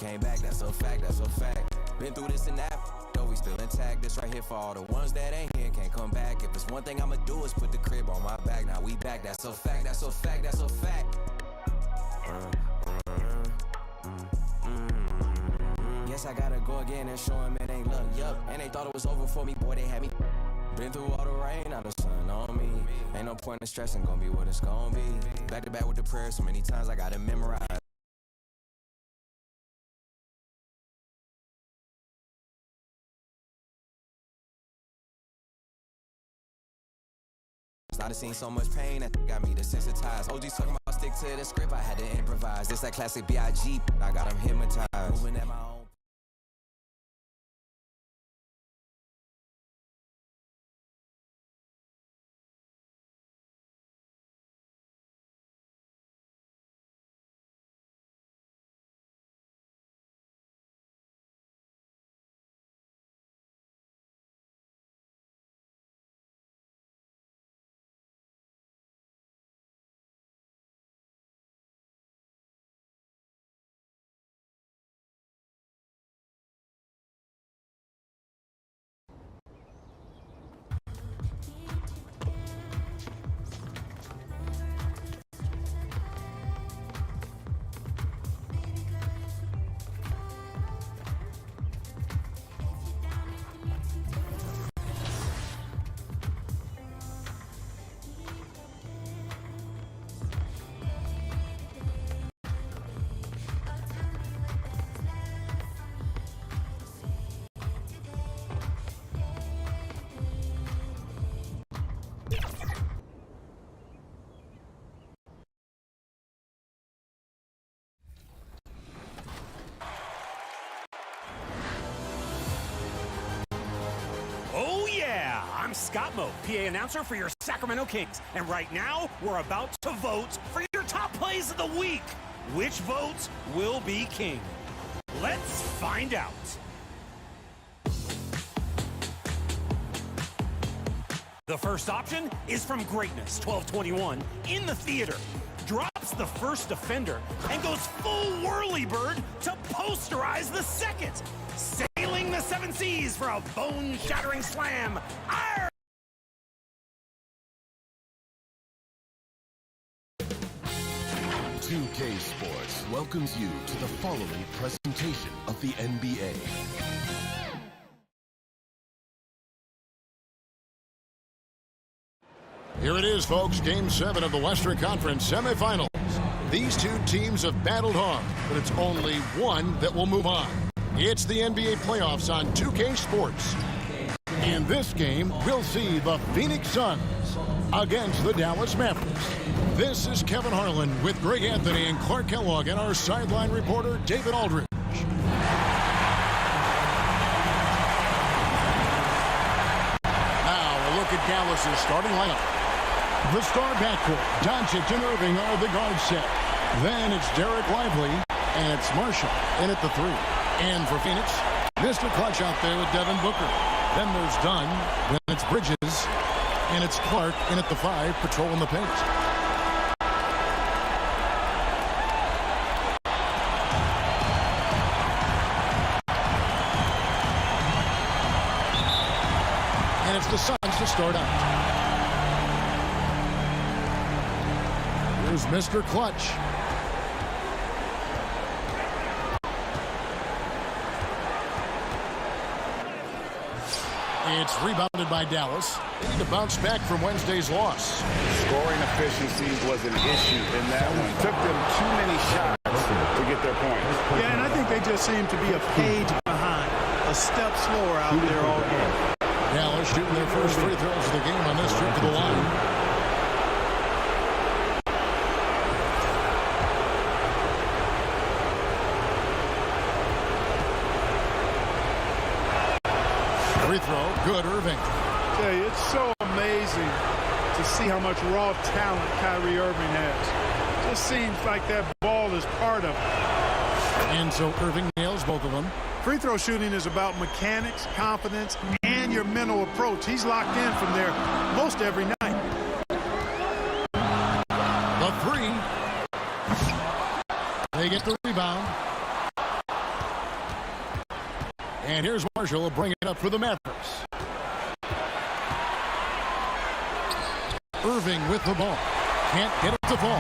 came back, that's a fact, that's a fact. Been through this and that, though we still intact. This right here for all the ones that ain't here, can't come back. If it's one thing I'ma do is put the crib on my back. Now we back, that's a fact, that's a fact, that's a fact. Guess I gotta go again and show him it ain't luck, yup. And they thought it was over for me, boy, they had me. Been through all the rain, now the sun on me. Ain't no point in stressing, gonna be what it's gonna be. Back to back with the prayers, so many times I gotta memorize. I done seen so much pain that got me desensitized. OG's talking about stick to the script, I had to improvise. This that classic B.I.G. I got him hypnotized. Moving at my own. Oh yeah, I'm Scott Moe, PA announcer for your Sacramento Kings. And right now, we're about to vote for your top plays of the week. Which votes will be king? Let's find out. The first option is from Greatness, 1221, in the theater. Drops the first defender and goes full whirlybird to posterize the second. Sailing the seven seas for a bone-shattering slam. Arr! "2K Sports welcomes you to the following presentation of the NBA. Here it is, folks. Game 7 of the Western Conference semifinals. These two teams have battled hard, but it's only one that will move on. It's the NBA playoffs on 2K Sports. In this game, we'll see the Phoenix Suns against the Dallas Mavericks. This is Kevin Harlan with Greg Anthony and Clark Kellogg and our sideline reporter, David Aldridge. Now, a look at Dallas's starting lineup. The star backcourt, Doncic and Irving are the guard set. Then it's Derek Lively, and it's Marshall in at the 3. And for Phoenix, Mr. Clutch out there with Devin Booker. Then there's Dunn, then it's Bridges, and it's Clark in at the 5, patrolling the paint. And it's the Suns to start out. Here's Mr. Clutch. It's rebounded by Dallas. They need to bounce back from Wednesday's loss. Scoring efficiency was an issue in that one. Took them too many shots to get their points. Yeah, and I think they just seem to be a page behind, a step slower out there all game. Dallas shooting their first free throws of the game on this trip to the line. Free throw, good, Irving. I tell you, it's so amazing to see how much raw talent Kyrie Irving has. Just seems like that ball is part of it. And so Irving nails both of them. Free throw shooting is about mechanics, confidence, and your mental approach. He's locked in from there most every night. The 3. They get the rebound. And here's Marshall bringing it up for the Mavericks. Irving with the ball. Can't get it to fall.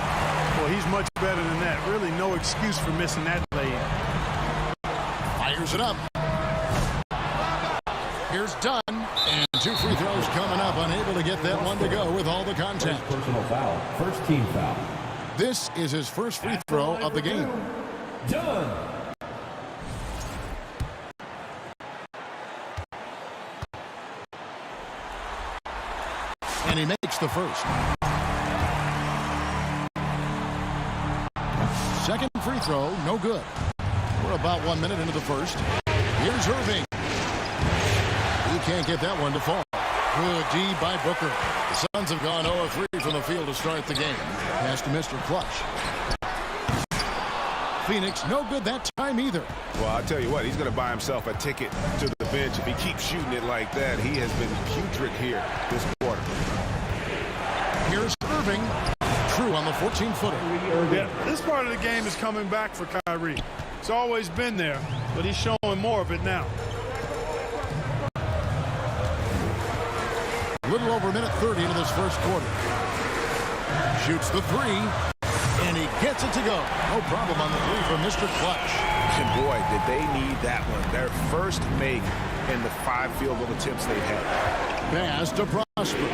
Well, he's much better than that. Really no excuse for missing that lay-in. Fires it up. Here's Dunn. And 2 free throws coming up. Unable to get that one to go with all the contact. Personal foul. First team foul. This is his first free throw of the game. Dunn. And he makes the first. Second free throw, no good. We're about 1 minute into the first. Here's Irving. He can't get that one to fall. Good D by Booker. The Suns have gone 0-3 from the field to start the game. Pass to Mr. Clutch. Phoenix, no good that time either. Well, I'll tell you what, he's going to buy himself a ticket to the bench. If he keeps shooting it like that, he has been putrid here this quarter. Here's Irving. True on the 14-footer. Yeah, this part of the game is coming back for Kyrie. It's always been there, but he's showing more of it now. A little over a minute 30 into this first quarter. Shoots the three, and he gets it to go. No problem on the three from Mr. Clutch. And boy, did they need that one. Their first make in the 5 field goal attempts they've had. Pass to Prosper.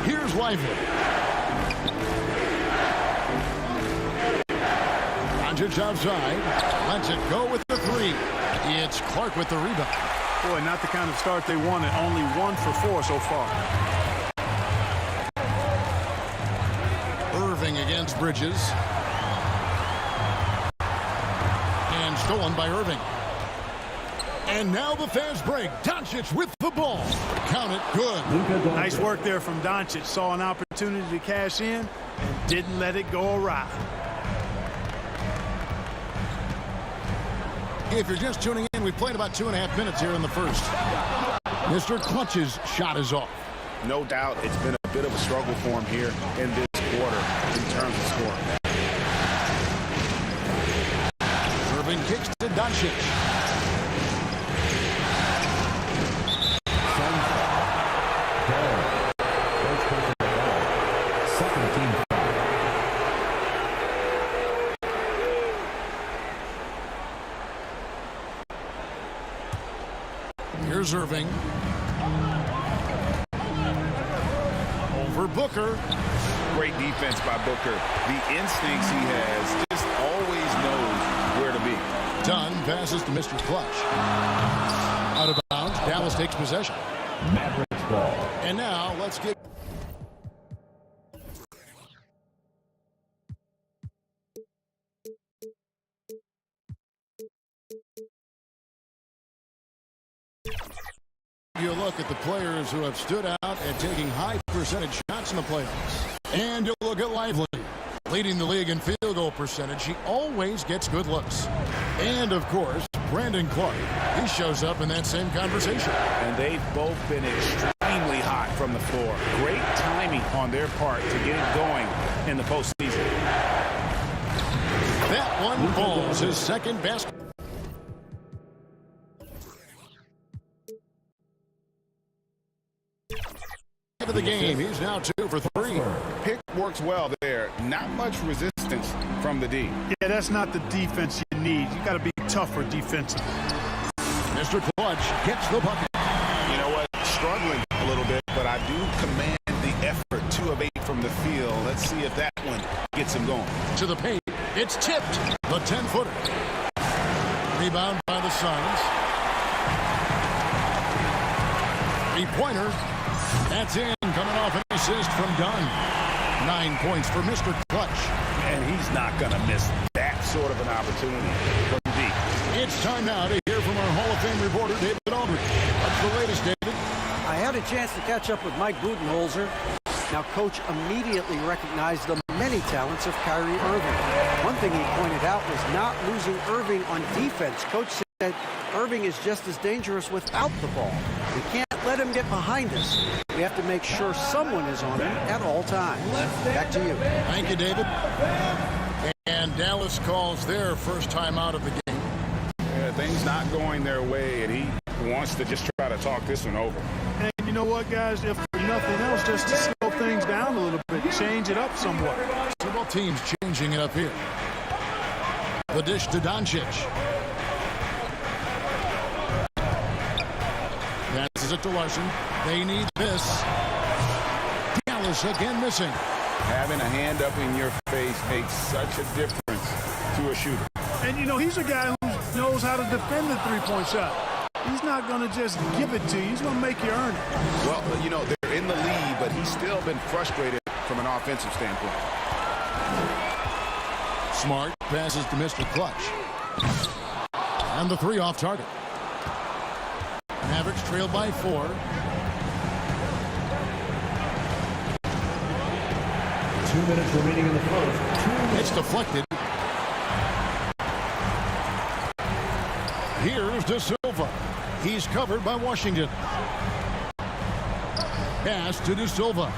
Here's Lively. Doncic outside. Lets it go with the three. It's Clark with the rebound. Boy, not the kind of start they wanted. Only 1 for 4 so far. Irving against Bridges. And stolen by Irving. And now the fast break. Doncic with the ball. Count it. Good. Nice work there from Doncic. Saw an opportunity to cash in and didn't let it go awry. If you're just tuning in, we've played about 2.5 minutes here in the first. Mr. Clutch's shot is off. No doubt it's been a bit of a struggle for him here in this quarter in terms of scoring. Irving kicks to Doncic. Second team foul. Here's Irving. Over Booker. Great defense by Booker. The instincts he has, just always knows where to be. Dunn passes to Mr. Clutch. Out of bounds. Dallas takes possession. Mavericks ball. And now let's get... You look at the players who have stood out and taking high percentage shots in the playoffs. And you look at Lively, leading the league in field goal percentage. He always gets good looks. And, of course, Brandon Clark. He shows up in that same conversation. And they've both been extremely hot from the floor. Great timing on their part to get it going in the postseason. That one falls, his second best. Of the game, he's now 2 for 3. Pick works well there. Not much resistance from the D. Yeah, that's not the defense you need. You got to be tougher defensive. Mr. Clutch gets the bucket. You know what? Struggling a little bit, but I do command the effort. 2 of 8 from the field. Let's see if that one gets him going. To the paint. It's tipped. The 10-footer. Rebound by the Suns. 3-pointer. That's in. Coming off an assist from Dunn. 9 points for Mr. Clutch. And he's not going to miss that sort of an opportunity from deep. It's time now to hear from our Hall of Fame reporter, David Aldridge. What's the latest, David? I had a chance to catch up with Mike Budenholzer. Now, Coach immediately recognized the many talents of Kyrie Irving. One thing he pointed out was not losing Irving on defense. Coach said Irving is just as dangerous without the ball. We can't let him get behind us. We have to make sure someone is on him at all times. Back to you. Thank you, David. And Dallas calls their first time out of the game. things not going their way, and he wants to just try to talk this one over. And you know what, guys? If for nothing else, just to slow things down a little bit, change it up somewhat. So both teams changing it up here. The dish to Doncic. Passes it to Larson. They need this. Dallas again missing. Having a hand up in your face makes such a difference to a shooter. And, you know, he's a guy who knows how to defend the three-point shot. He's not going to just give it to you. He's going to make you earn it. Well, you know, they're in the lead, but he's still been frustrated from an offensive standpoint. Smart passes to Mr. Clutch. And the three off target. Mavericks trailed by 4. 2 minutes remaining in the first. It's deflected. Here's De Silva. He's covered by Washington. Pass to De Silva.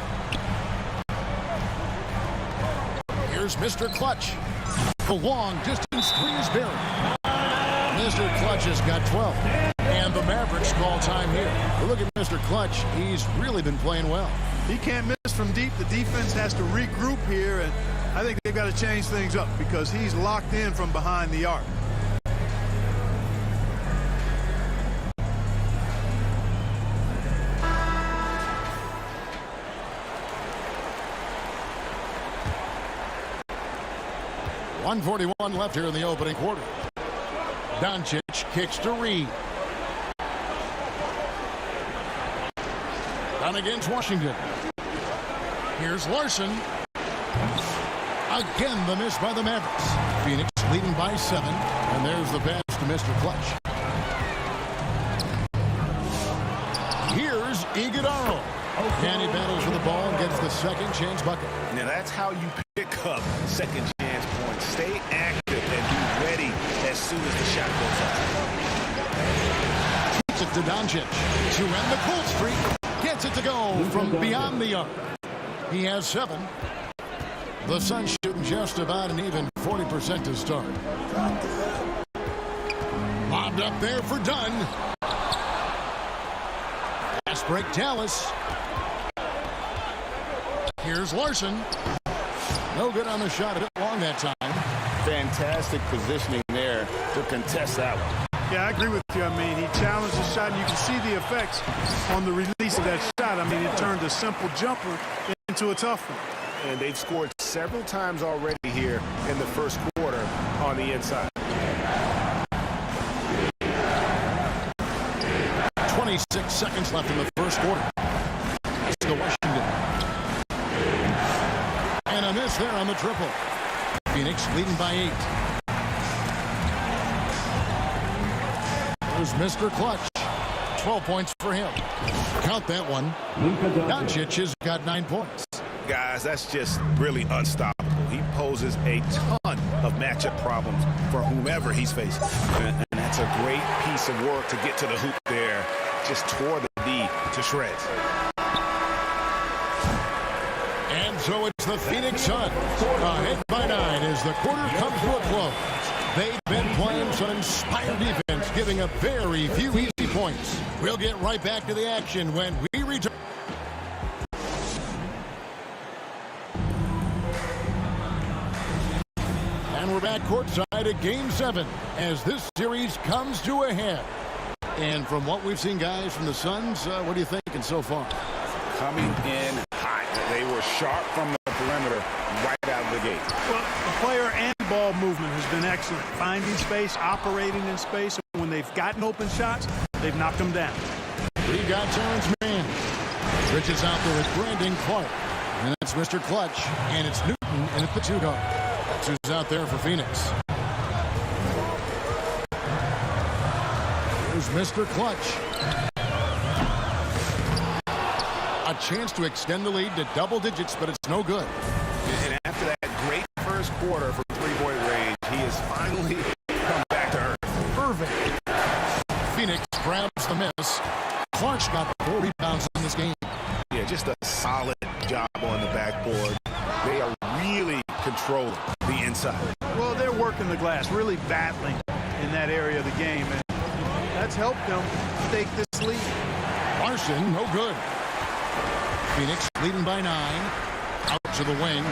Here's Mr. Clutch. The long distance three is buried. Mr. Clutch has got 12. And the Mavericks call time here. But look at Mr. Clutch. He's really been playing well. He can't miss from deep. The defense has to regroup here, and I think they've got to change things up because he's locked in from behind the arc. .141 left here in the opening quarter. Doncic kicks to Reed. Down against Washington. Here's Larson. Again, the miss by the Mavericks. Phoenix leading by 7. And there's the pass to Mr. Clutch. Here's Iguodala. And he battles for the ball and gets the second chance bucket. Now that's how you pick up second chance points. Stay active and be ready as soon as the shot goes up. Keeps it to Doncic to end the cold streak. Gets it to go from beyond the arc. He has 7. The Suns shooting just about an even 40% to start. Lobbed up there for Dunn. Fast break Dallas. Here's Larson. No good on the shot. A bit long that time. Fantastic positioning there to contest that one. Yeah, I agree with you. I mean, he challenged the shot, and you can see the effects on the release of that shot. I mean, it turned a simple jumper into a tough one. And they've scored several times already here in the first quarter on the inside. 26 seconds left in the first quarter. It's to Washington. And a miss there on the triple. Phoenix leading by 8. There's Mr. Clutch. 12 points for him. Count that one. Doncic has got 9 points. Guys, that's just really unstoppable. He poses a ton of matchup problems for whomever he's facing. And that's a great piece of work to get to the hoop there. Just tore the D to shreds. And so it's the Phoenix Suns ahead by 9 as the quarter comes to a close. They've been playing some inspired defense, giving up very few easy points. We'll get right back to the action when we return. And we're back courtside at Game 7 as this series comes to a head. And from what we've seen, guys, from the Suns, what are you thinking so far? Coming in hot. They were sharp from the perimeter right out of the gate. Well, the player and ball movement has been excellent. Finding space, operating in space. And when they've gotten open shots, they've knocked them down. We got Terrence Mann. Rich is out there with Brandon Clark. And it's Mr. Clutch. And it's Newton, and it's the 2 guard. That's who's out there for Phoenix. Here's Mr. Clutch. A chance to extend the lead to double digits, but it's no good. And after that great first quarter from three-point range, he has finally come back to earth. Irving. Phoenix grabs the miss. Clark's got 4 rebounds in this game. Yeah, just a solid job on the backboard. They are really controlling the inside. Well, they're working the glass, really battling in that area of the game, and that's helped them take this lead. Larson, no good. Phoenix leading by 9. Out to the wing.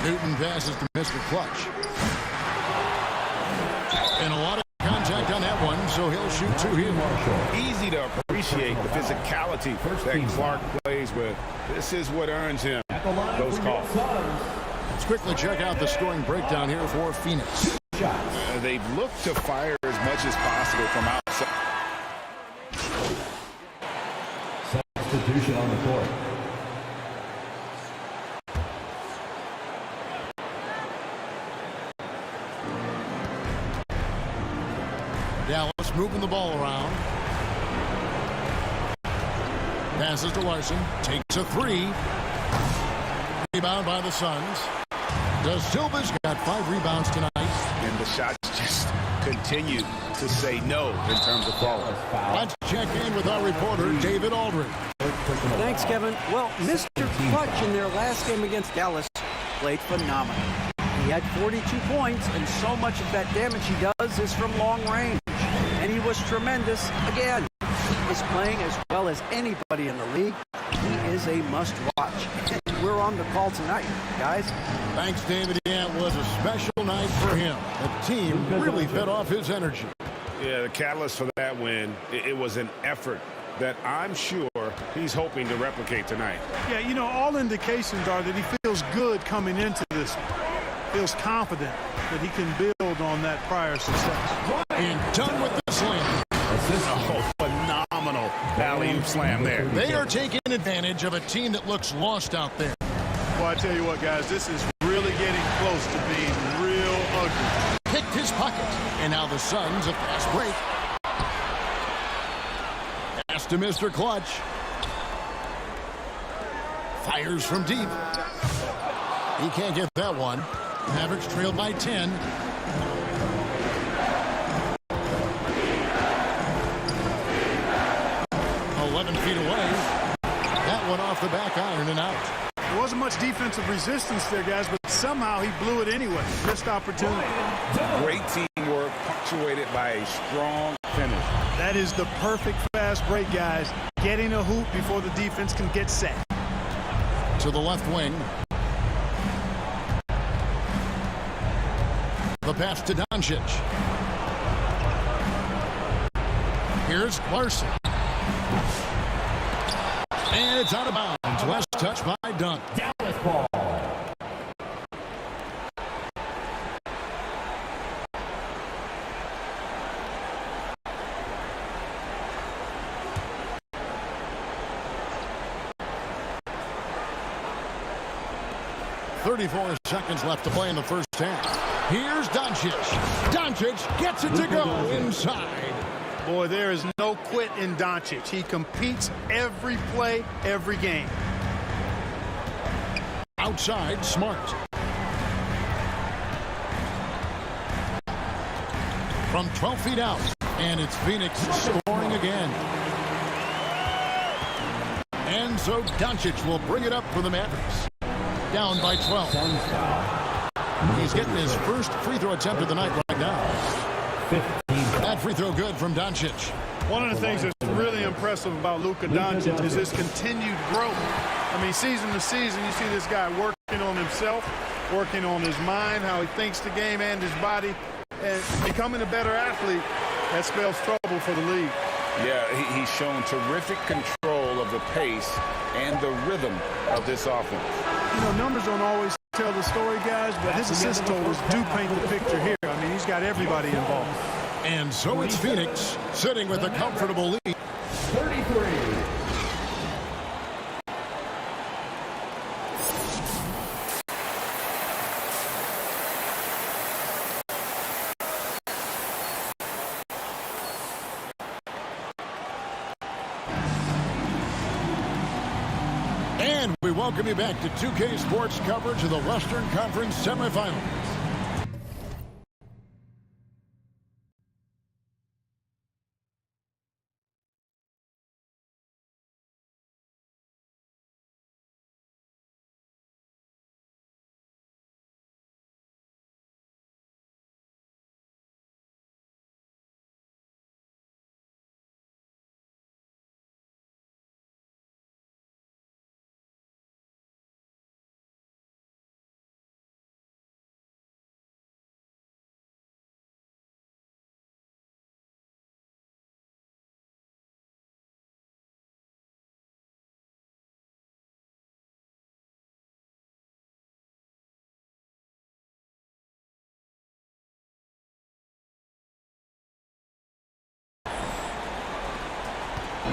Newton passes to Mr. Clutch. And a lot of contact on that one, so he'll shoot 2 here. Easy to appreciate the physicality that Clark plays with. This is what earns him those calls. Let's quickly check out the scoring breakdown here for Phoenix. They've looked to fire as much as possible from outside. Substitution on the court. Dallas moving the ball around. Passes to Larson. Takes a 3. Rebound by the Suns. Da Silva's got 5 rebounds tonight. And the shots just continue to say no in terms of falling. Let's check in with our reporter, David Aldridge. Thanks, Kevin. Well, Mr. Clutch in their last game against Dallas played phenomenal. He had 42 points, and so much of that damage he does is from long range. And he was tremendous again. He's playing as well as anybody in the league. He is a must-watch. We're on the call tonight, guys. Thanks, David. Yeah, it was a special night for him. The team really fed off his energy. Yeah, the catalyst for that win, it was an effort that I'm sure he's hoping to replicate tonight. Yeah, you know, all indications are that he feels good coming into this. Feels confident that he can build on that prior success. And done with the slam. Oh, phenomenal alley-oop slam there. They are taking advantage of a team that looks lost out there. Well, I tell you what, guys, this is really getting close to being real ugly. Picked his pocket. And now the Suns have fast break. Pass to Mr. Clutch. Fires from deep. He can't get that one. Mavericks trailed by 10. Feet away. That one off the back iron and out. There wasn't much defensive resistance there, guys, but somehow he blew it anyway. Missed opportunity. Great teamwork punctuated by a strong finish. That is the perfect fast break, guys. Getting a hoop before the defense can get set. To the left wing. The pass to Doncic. Here's Larson. And it's out of bounds. Last touch by Dunn. Dallas ball. .34 seconds left to play in the first half. Here's Doncic. Doncic gets it to go inside. Boy, there is no quit in Doncic. He competes every play, every game. Outside, Smart. From 12 feet out. And it's Phoenix scoring again. And so Doncic will bring it up for the Mavericks. Down by 12. He's getting his first free throw attempt of the night right now. That free throw good from Doncic. One of the things that's really impressive about Luka Doncic is his continued growth. I mean, season to season, you see this guy working on himself, working on his mind, how he thinks the game and his body, and becoming a better athlete. That spells trouble for the league. Yeah, he's shown terrific control of the pace and the rhythm of this offense. You know, numbers don't always tell the story, guys, but his assist totals do paint the picture here. I mean, he's got everybody involved. And so it's Phoenix sitting with a comfortable lead. 33. And we welcome you back to 2K Sports coverage of the Western Conference semifinals.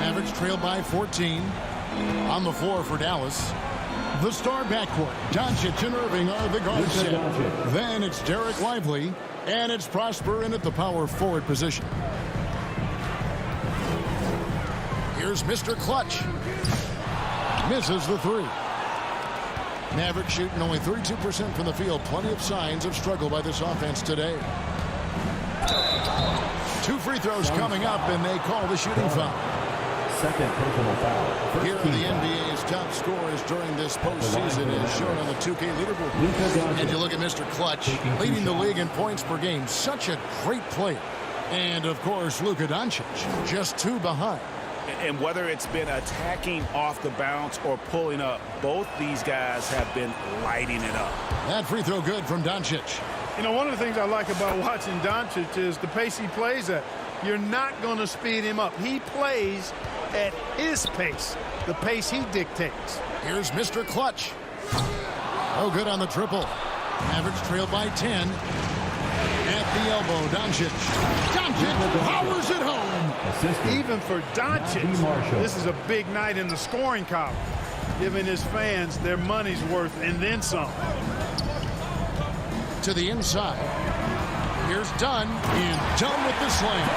Mavericks trail by 14. On the floor for Dallas, the star backcourt, Doncic and Irving are the guard set. Then it's Derek Lively, and it's Prosper in at the power forward position. Here's Mr. Clutch. Misses the three. Mavericks shooting only 32% from the field. Plenty of signs of struggle by this offense today. 2 free throws coming up, and they call the shooting foul. Second personal foul. Here are the NBA's top scorers during this postseason as shown on the 2K leaderboard. And you look at Mr. Clutch, leading the league in points per game. Such a great player. And, of course, Luka Doncic, just 2 behind. And whether it's been attacking off the bounce or pulling up, both these guys have been lighting it up. That free throw good from Doncic. You know, one of the things I like about watching Doncic is the pace he plays at. You're not going to speed him up. He plays at his pace, the pace he dictates. Here's Mr. Clutch. Oh, good on the triple. Mavericks trail by 10. At the elbow, Doncic. Doncic powers it home. Even for Doncic, this is a big night in the scoring column, giving his fans their money's worth and then some. To the inside. Here's Dunn, and Dunn with the slam.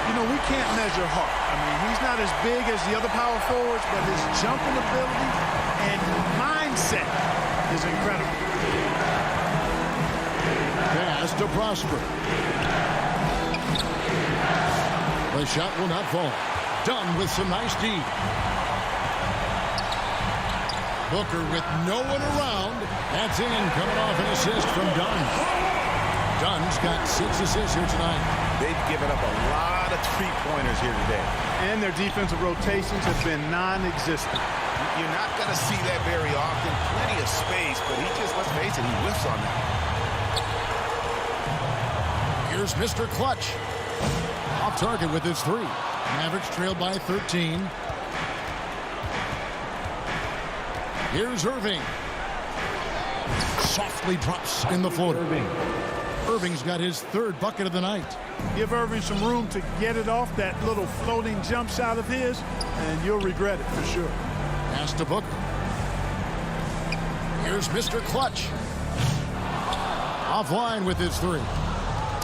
You know, we can't measure Hart. I mean, he's not as big as the other power forwards, but his jumping ability and mindset is incredible. Pass to Prosper. The shot will not fall. Dunn with some nice D. Booker with no one around. That's in, coming off an assist from Dunn. Dunn's got 6 assists here tonight. They've given up a lot of three-pointers here today. And their defensive rotations have been non-existent. You're not going to see that very often. Plenty of space, but he just, let's face it, he whiffs on that. Here's Mr. Clutch. Off target with his 3. Mavericks trailed by 13. Here's Irving. Softly drops in the floater. Irving's got his 3rd bucket of the night. Give Irving some room to get it off that little floating jump shot of his, and you'll regret it for sure. Pass to Booker. Here's Mr. Clutch. Offline with his 3.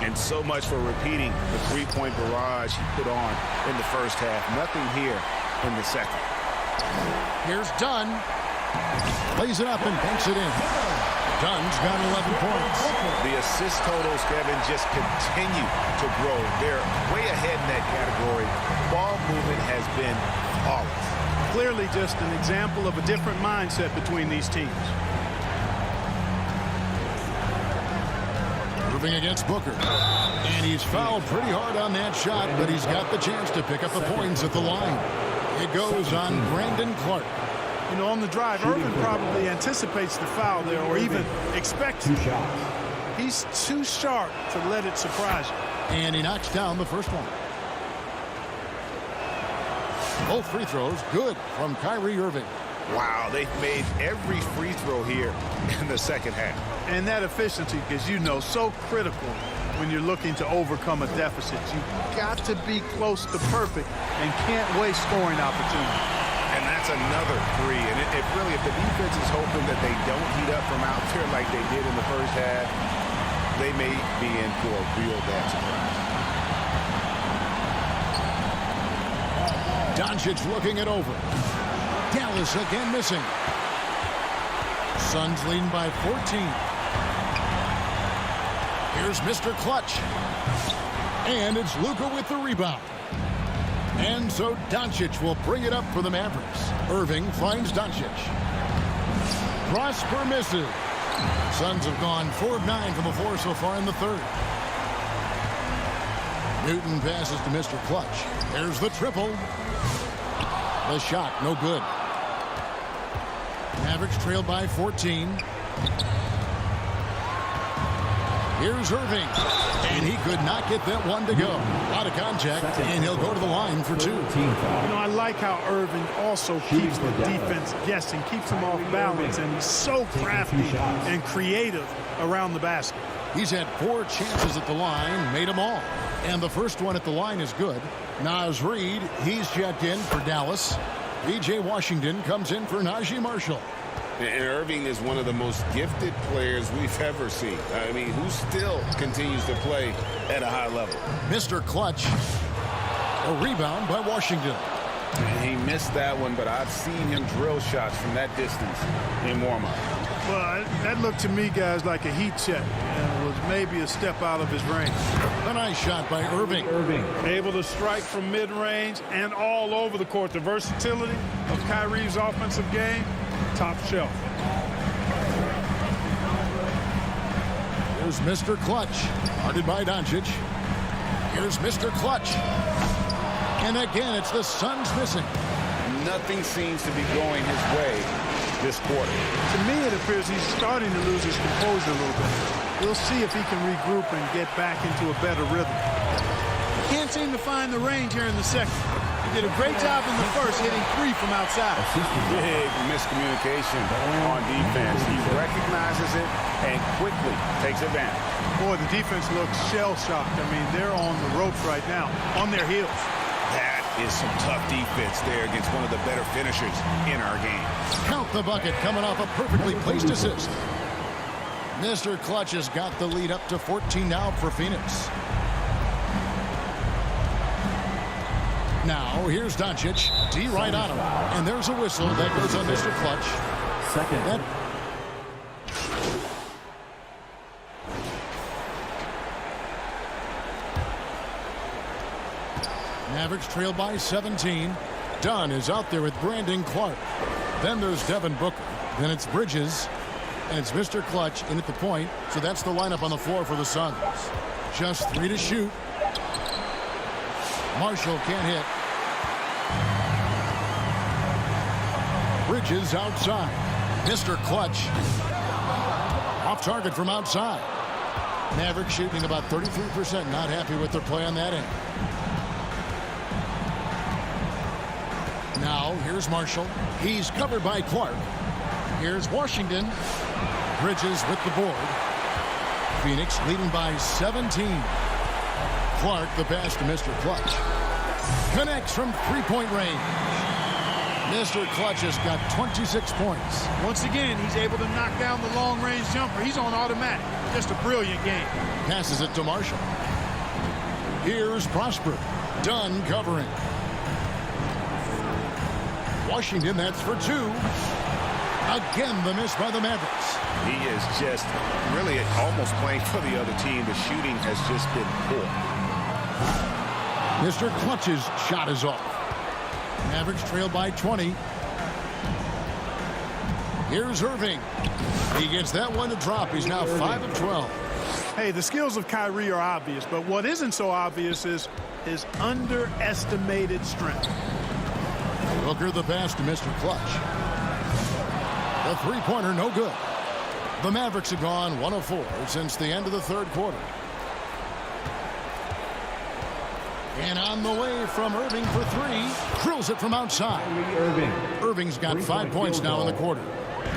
And so much for repeating the three-point barrage he put on in the first half. Nothing here in the second. Here's Dunn. Lays it up and banks it in. Dunn's got 11 points. The assist totals, Kevin, just continue to grow. They're way ahead in that category. Ball movement has been flawless. Clearly just an example of a different mindset between these teams. Irving against Booker. And he's fouled pretty hard on that shot, but he's got the chance to pick up the points at the line. It goes on Brandon Clark. You know, on the drive, Irving probably anticipates the foul there or even expects it. He's too sharp to let it surprise you. And he knocks down the first one. Both free throws good from Kyrie Irving. Wow, they've made every free throw here in the second half. And that efficiency, as you know, so critical when you're looking to overcome a deficit. You've got to be close to perfect and can't waste scoring opportunities. And that's another 3. And if the defense is hoping that they don't heat up from out there like they did in the first half, they may be in for a real bad surprise. Doncic looking it over. Dallas again missing. Suns leading by 14. Here's Mr. Clutch. And it's Luka with the rebound. And so Doncic will bring it up for the Mavericks. Irving finds Doncic. Prosper misses. Suns have gone 4 of 9 from the floor so far in the 3rd. Newton passes to Mr. Clutch. There's the triple. The shot, no good. Mavericks trail by 14. Here's Irving. And he could not get that one to go. Out of contact, and he'll go to the line for 2. You know, I like how Irving also keeps the defense guessing, keeps them off balance, and he's so crafty and creative around the basket. He's had 4 chances at the line, made them all. And the first one at the line is good. Naz Reid, he's checked in for Dallas. B.J. Washington comes in for Najee Marshall. And Irving is one of the most gifted players we've ever seen. I mean, who still continues to play at a high level. Mr. Clutch. A rebound by Washington. He missed that one, but I've seen him drill shots from that distance in warm-up. Well, that looked to me, guys, like a heat check. And it was maybe a step out of his range. A nice shot by Irving. Able to strike from mid-range and all over the court. The versatility of Kyrie's offensive game, top shelf. Here's Mr. Clutch, guarded by Doncic. Here's Mr. Clutch. And again, it's the Suns missing. Nothing seems to be going his way this quarter. To me, it appears he's starting to lose his composure a little bit. We'll see if he can regroup and get back into a better rhythm. Can't seem to find the range here in the second. He did a great job in the first, hitting 3 from outside. Big miscommunication on defense. He recognizes it and quickly takes advantage. Boy, the defense looks shell-shocked. I mean, they're on the ropes right now, on their heels. That is some tough defense there against one of the better finishers in our game. Count the bucket coming off a perfectly placed assist. Mr. Clutch has got the lead up to 14 now for Phoenix. Now, here's Doncic. D right on him. And there's a whistle that goes on Mr. Clutch. Second. Mavericks trail by 17. Dunn is out there with Brandon Clark. Then there's Devin Booker. Then it's Bridges. And it's Mr. Clutch in at the point. So that's the lineup on the floor for the Suns. Just 3 to shoot. Marshall can't hit. Bridges outside. Mr. Clutch. Off target from outside. Mavericks shooting about 33%. Not happy with their play on that end. Now, here's Marshall. He's covered by Clark. Here's Washington. Bridges with the board. Phoenix leading by 17. Clark, the pass to Mr. Clutch. Connects from three-point range. Mr. Clutch has got 26 points. Once again, he's able to knock down the long-range jumper. He's on automatic. Just a brilliant game. Passes it to Marshall. Here's Prosper. Dunn covering. Washington, that's for 2. Again, the miss by the Mavericks. He is just really almost playing for the other team. The shooting has just been poor. Mr. Clutch's shot is off. Mavericks trail by 20. Here's Irving. He gets that one to drop. He's now 5 of 12. Hey, the skills of Kyrie are obvious, but what isn't so obvious is his underestimated strength. Booker the pass to Mr. Clutch. The three-pointer no good. The Mavericks have gone 1 of 4 since the end of the third quarter. And on the way from Irving for 3. Drills it from outside. Irving's got 5 points now in the quarter.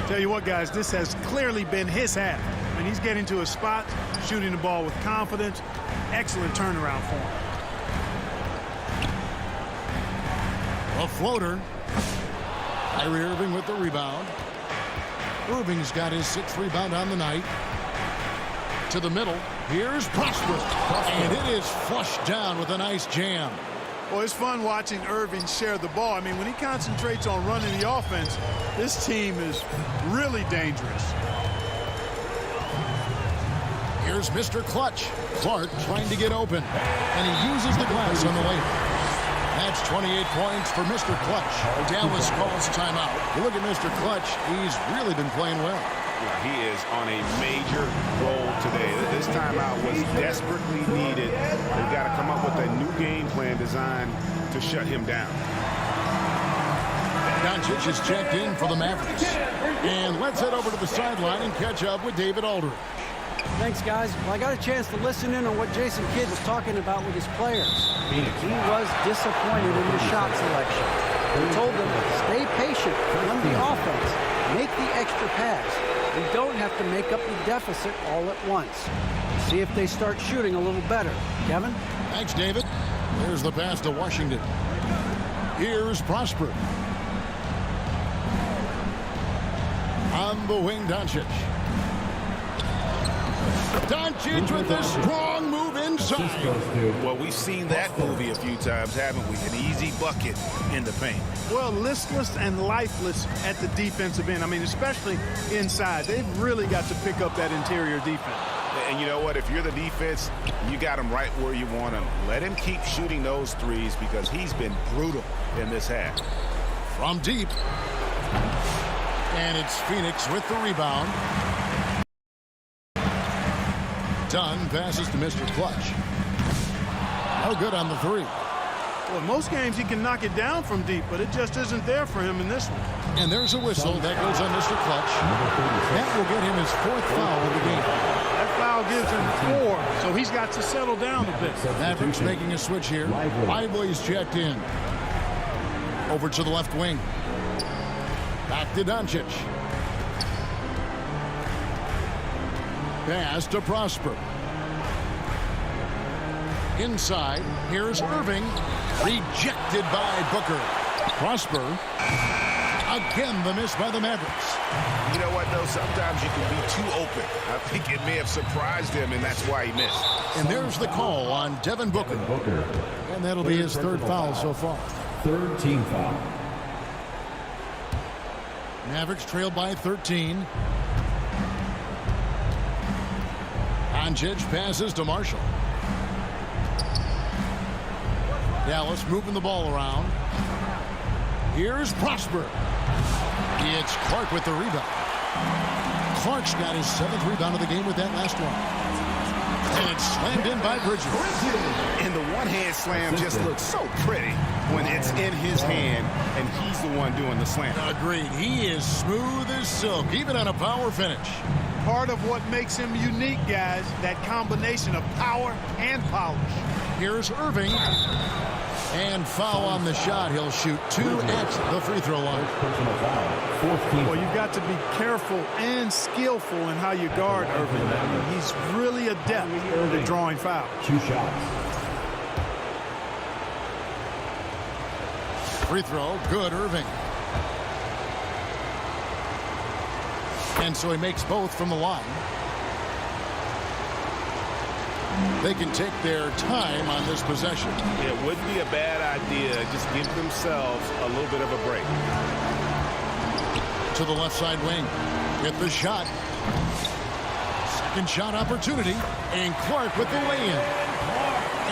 Tell you what, guys, this has clearly been his half. I mean, he's getting to a spot, shooting the ball with confidence. Excellent turnaround for him. A floater. Kyrie Irving with the rebound. Irving's got his 6th rebound on the night. To the middle. Here's Prosper. And it is flushed down with a nice jam. Well, it's fun watching Irving share the ball. I mean, when he concentrates on running the offense, this team is really dangerous. Here's Mr. Clutch. Clark trying to get open. And he uses the glass on the layup. That's 28 points for Mr. Clutch. Dallas calls timeout. You look at Mr. Clutch. He's really been playing well. Yeah, he is on a major role today. This timeout was desperately needed. They've got to come up with a new game plan designed to shut him down. Doncic is checked in for the Mavericks. And let's head over to the sideline and catch up with David Aldridge. Thanks, guys. Well, I got a chance to listen in on what Jason Kidd was talking about with his players. He was disappointed in the shot selection. He told them, stay patient, run the offense, make the extra pass. We don't have to make up the deficit all at once. See if they start shooting a little better. Kevin? Thanks, David. There's the pass to Washington. Here's Prosper. On the wing, Doncic. Doncic with a strong move inside. Well, we've seen that movie a few times, haven't we? An easy bucket in the paint. Well, listless and lifeless at the defensive end. I mean, especially inside. They've really got to pick up that interior defense. And you know what? If you're the defense, you got him right where you want him. Let him keep shooting those threes because he's been brutal in this half. From deep. And it's Phoenix with the rebound. Dunn passes to Mr. Clutch. No good on the three. Well, in most games he can knock it down from deep, but it just isn't there for him in this one. And there's a whistle that goes on Mr. Clutch. That will get him his 4th foul of the game. That foul gives him 4, so he's got to settle down a bit. Mavericks making a switch here. Lively's checked in. Over to the left wing. Back to Doncic. Pass to Prosper. Inside, here's Irving. Rejected by Booker. Prosper. Again, the miss by the Mavericks. You know what, though? Sometimes you can be too open. I think it may have surprised him, and that's why he missed. And there's the call on Devin Booker. And that'll be his 3rd foul so far. 3rd team foul. Mavericks trail by 13. Doncic passes to Marshall. Dallas moving the ball around. Here's Prosper. It's Clark with the rebound. Clark's got his 7th rebound of the game with that last one. And it's slammed in by Bridges. And the one-hand slam just looks so pretty when it's in his hand and he's the one doing the slam. Agreed. He is smooth as silk, even on a power finish. Part of what makes him unique, guys, that combination of power and polish. Here's Irving. And foul on the shot. He'll shoot 2 at the free throw line. Well, you've got to be careful and skillful in how you guard Irving. I mean, he's really adept at drawing fouls. 2 shots. Free throw, good, Irving. And so he makes both from the line. They can take their time on this possession. It wouldn't be a bad idea. Just give themselves a little bit of a break. To the left side wing. Get the shot. Second shot opportunity. And Clark with the lay-in.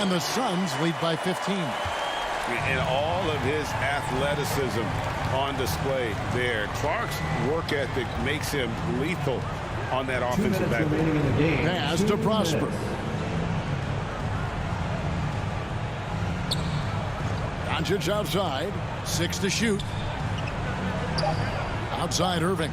And the Suns lead by 15. And all of his athleticism on display there. Clark's work ethic makes him lethal on that offensive backboard. Pass to Prosper. Doncic outside. 6 to shoot. Outside Irving.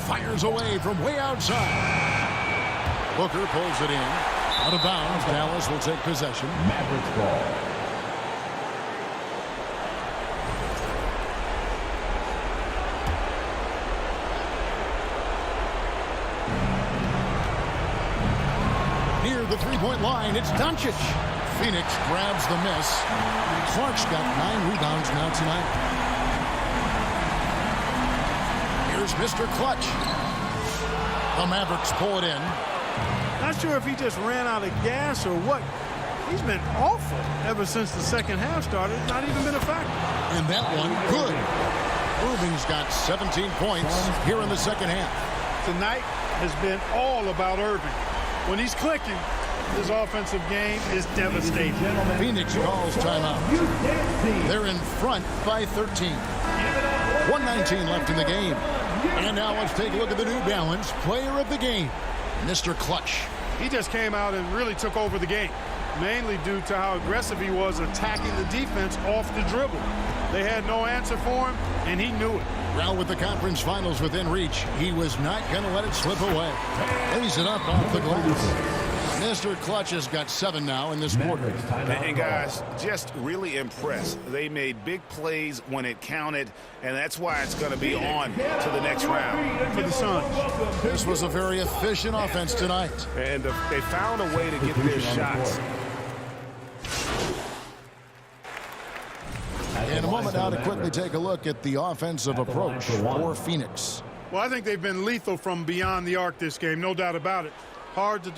Fires away from way outside. Booker pulls it in. Out of bounds. Dallas will take possession. Mavericks ball. Near the three-point line, it's Doncic. Phoenix grabs the miss. Clark's got 9 rebounds now tonight. Here's Mr. Clutch. The Mavericks pull it in. Not sure if he just ran out of gas or what. He's been awful ever since the second half started. Not even been a factor. And that one, good. Irving's got 17 points here in the second half. Tonight has been all about Irving. When he's clicking, his offensive game is devastating. Phoenix calls timeout. They're in front by 13. 1:19 left in the game. And now let's take a look at the New Balance player of the game, Mr. Clutch. He just came out and really took over the game, mainly due to how aggressive he was attacking the defense off the dribble. They had no answer for him, and he knew it. Well, with the conference finals within reach, he was not going to let it slip away. Lays it up off the glass. Mr. Clutch has got 7 now in this quarter. And guys, just really impressed. They made big plays when it counted, and that's why it's going to be on to the next round. For the Suns. This was a very efficient offense tonight. And they found a way to get their shots. In a moment now to quickly take a look at the offensive approach for Phoenix. Well, I think they've been lethal from beyond the arc this game, no doubt about it. Hard to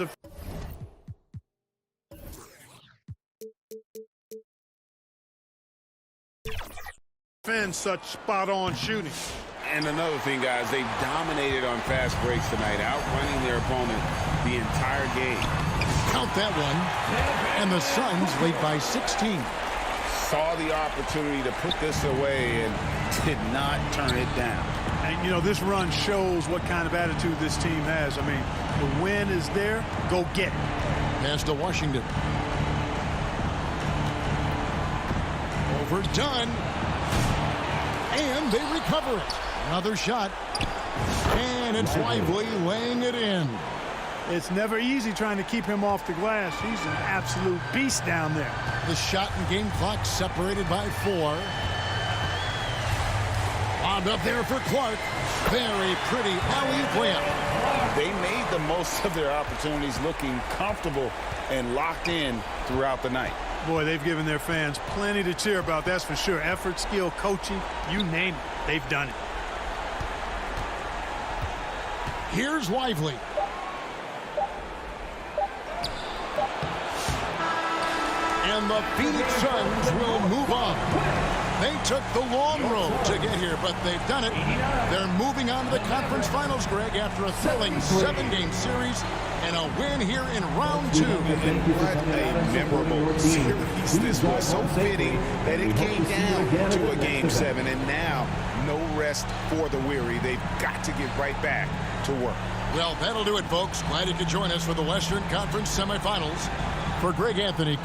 defend such spot-on shooting. And another thing, guys, they dominated on fast breaks tonight, outrunning their opponent the entire game. Count that one. And the Suns lead by 16. Saw the opportunity to put this away and did not turn it down. And, you know, this run shows what kind of attitude this team has. I mean, the win is there. Go get it. Pass to Washington. Overdone. And they recover it. Another shot. And it's Lively laying it in. It's never easy trying to keep him off the glass. He's an absolute beast down there. The shot and game clock separated by 4. Lobbed up there for Clark. Very pretty alley-oop layup. They made the most of their opportunities, looking comfortable and locked in throughout the night. Boy, they've given their fans plenty to cheer about, that's for sure. Effort, skill, coaching, you name it, they've done it. Here's Lively. And the Phoenix Suns will move on. They took the long road to get here, but they've done it. They're moving on to the conference finals, Greg, after a thrilling 7-game series and a win here in round 2. What a memorable series this was. So fitting that it came down to a Game 7, and now no rest for the weary. They've got to get right back to work. Well, that'll do it, folks. Glad you could join us for the Western Conference semifinals. For Greg Anthony,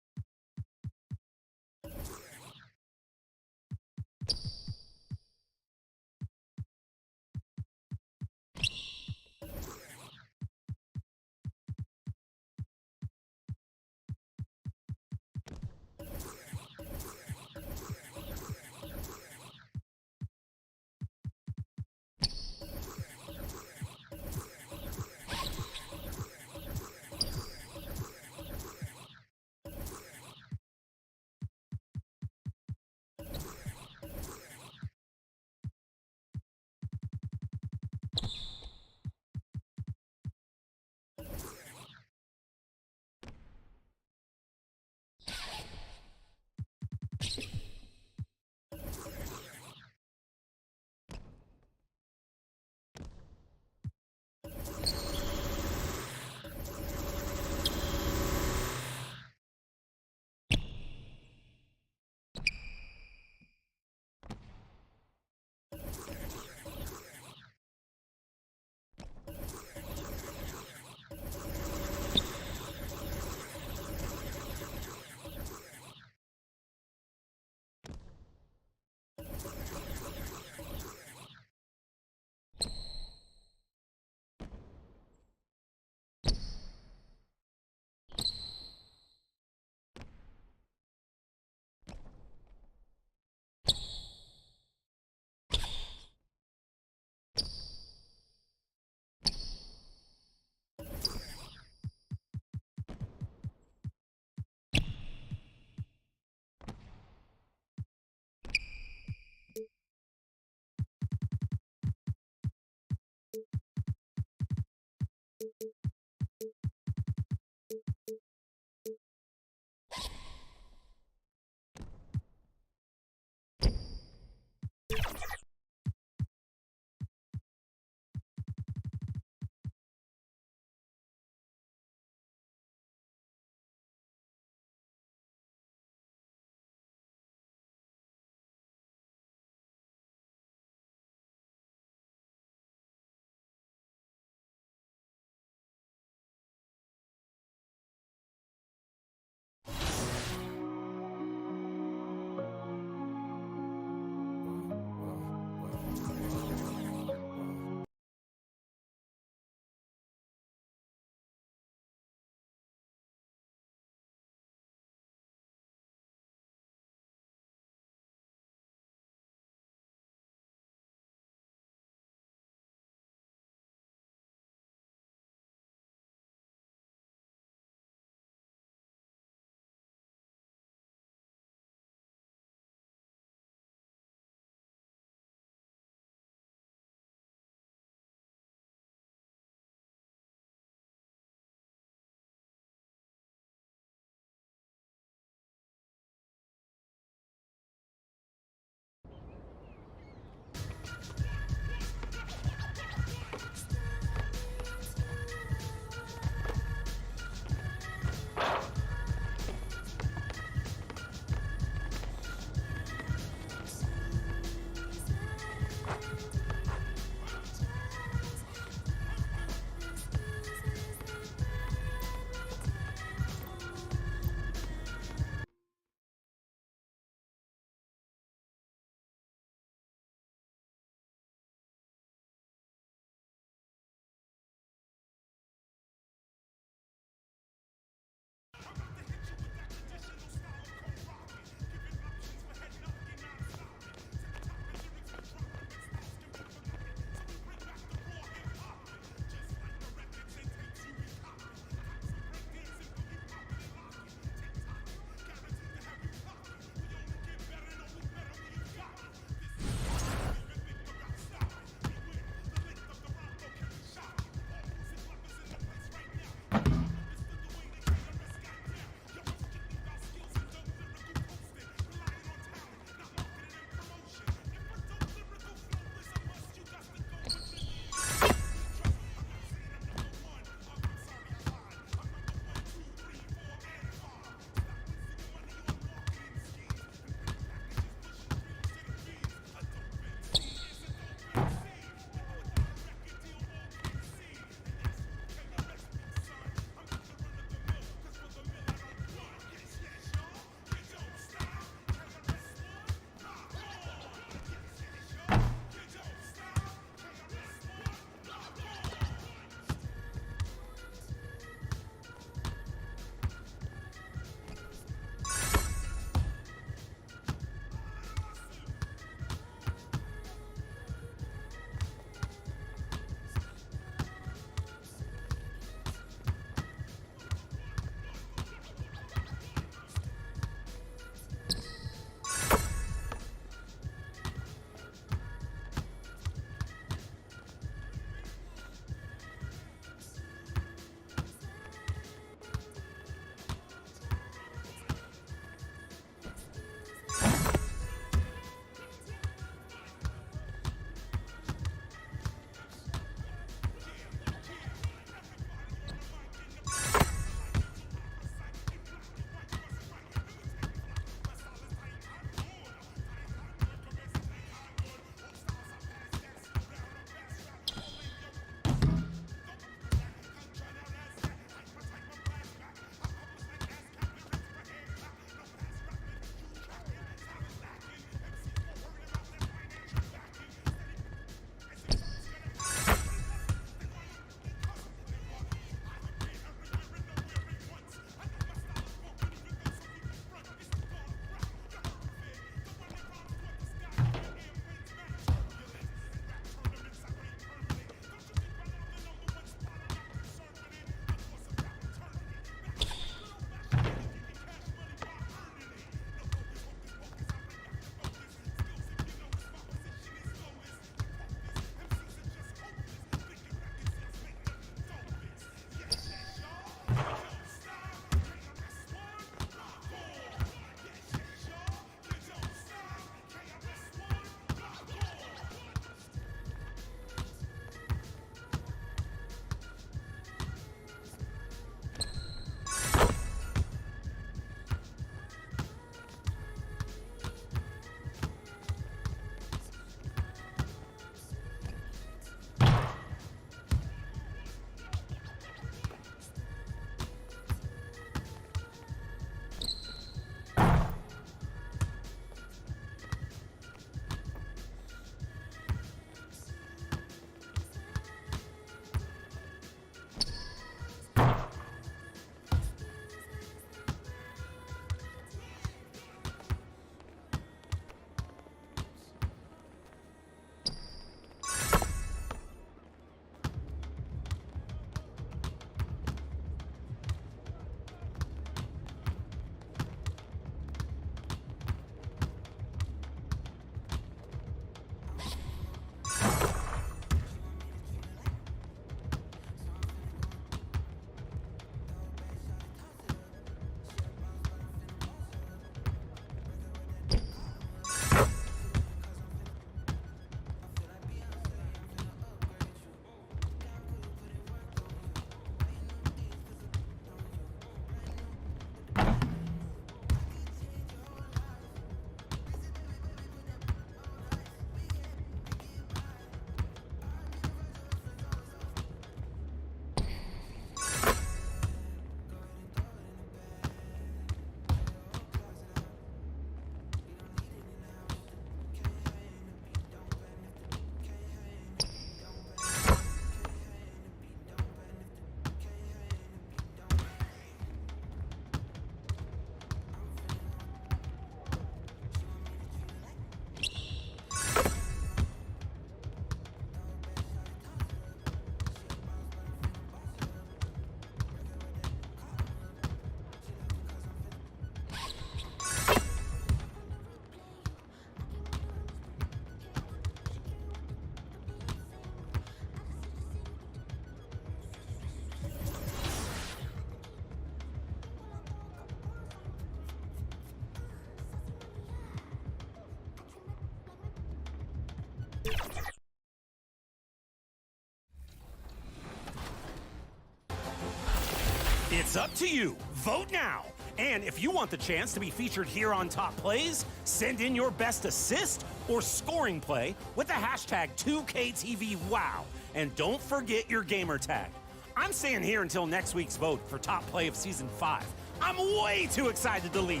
It's up to you. Vote now. And if you want the chance to be featured here on Top Plays, send in your best assist or scoring play with the hashtag 2KTVWOW. And don't forget your gamer tag. I'm staying here until next week's vote for Top Play of Season 5. I'm way too excited to leave.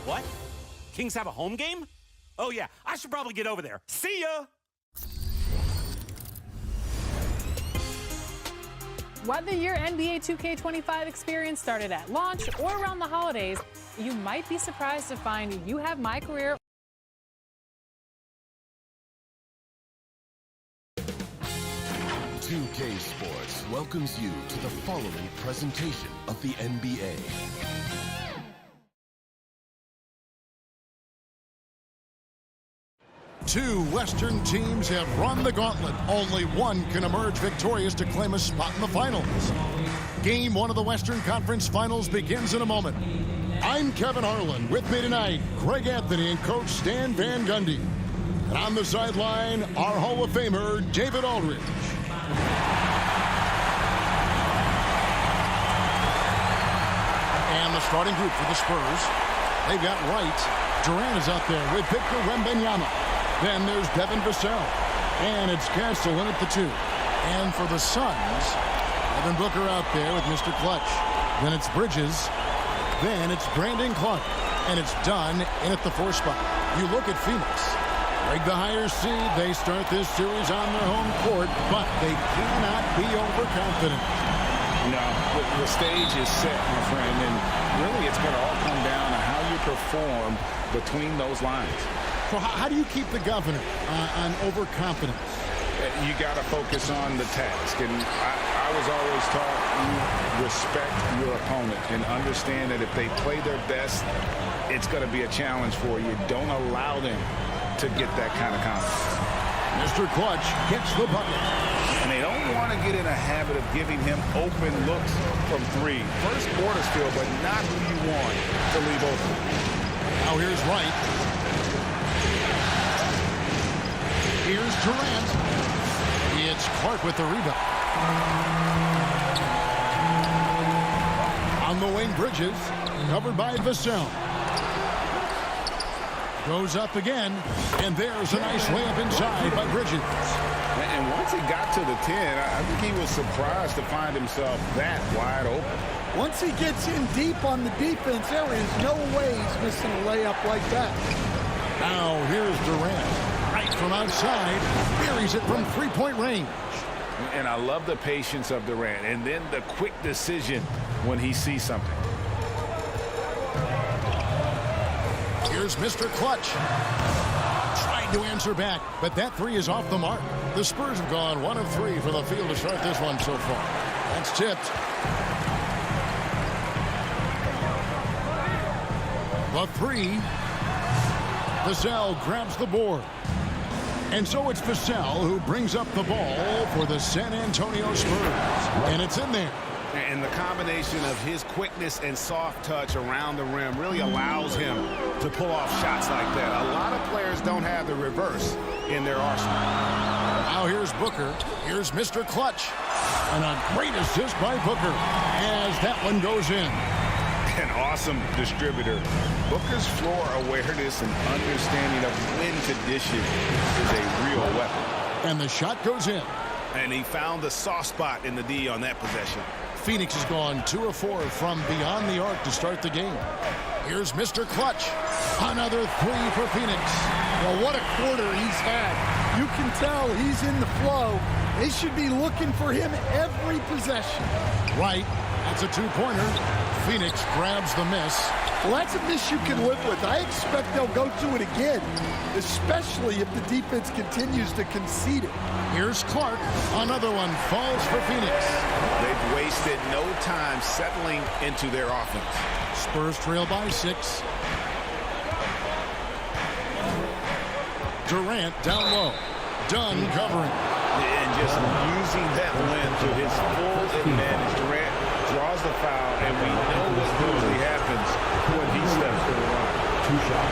What? Kings have a home game? Oh yeah, I should probably get over there. See ya! Whether your NBA 2K25 experience started at launch or around the holidays, you might be surprised to find you have My Career. "2K Sports" welcomes you to the following presentation of the NBA. Two Western teams have run the gauntlet. Only one can emerge victorious to claim a spot in the finals. Game 1 of the Western Conference Finals begins in a moment. I'm Kevin Harlan. With me tonight, Greg Anthony and Coach Stan Van Gundy. And on the sideline, our Hall of Famer, David Aldridge. And the starting group for the Spurs. They've got Wright. Durant is out there with Victor Wembanyama. Then there's Devin Vassell. And it's Castellan at the 2. And for the Suns, Devin Booker out there with Mr. Clutch. Then it's Bridges. Then it's Brandon Clark. And it's done in at the 4 spot. You look at Phoenix. Break the higher seed. They start this series on their home court, but they cannot be overconfident. No, the stage is set, my friend, and really it's going to all come down to how you perform between those lines. So how do you keep the governor on overconfidence? You got to focus on the task, and I was always taught you respect your opponent and understand that if they play their best, it's going to be a challenge for you. Don't allow them to get that kind of confidence. Mr. Clutch gets the bucket. And they don't want to get in a habit of giving him open looks from 3. First quarter still, but not who you want to leave open. Now here's Wright. Here's Durant. It's Clark with the rebound. On the wing, Bridges. Covered by Vassell. Goes up again. And there's a nice layup inside by Bridges. And once he got to the 10, I think he was surprised to find himself that wide open. Once he gets in deep on the defense, there is no way he's missing a layup like that. Now here's Durant. Right from outside. Buries it from 3-point range. And I love the patience of Durant. And then the quick decision when he sees something. Here's Mr. Clutch. Tried to answer back, but that 3 is off the mark. The Spurs have gone 1 of 3 for the field to start this one so far. That's tipped. The 3. Vassell grabs the board. And so it's Vassell who brings up the ball for the San Antonio Spurs. And it's in there. And the combination of his quickness and soft touch around the rim really allows him to pull off shots like that. A lot of players don't have the reverse in their arsenal. Now here's Booker. Here's Mr. Clutch. And a great assist by Booker as that one goes in. An awesome distributor. Booker's floor awareness and understanding of when to dish it is a real weapon. And the shot goes in. And he found the soft spot in the D on that possession. Phoenix has gone 2 of 4 from beyond the arc to start the game. Here's Mr. Clutch. Another 3 for Phoenix. Well, what a quarter he's had. You can tell he's in the flow. They should be looking for him every possession. Right. That's a 2-pointer. Phoenix grabs the miss. Well, that's a miss you can live with. I expect they'll go to it again, especially if the defense continues to concede it. Here's Clark. Another one falls for Phoenix. They've wasted no time settling into their offense. Spurs trail by 6. Durant down low. Dunn covering. And just using that length to his full advantage. Durant draws the foul, and we know what usually happens when he steps to the line.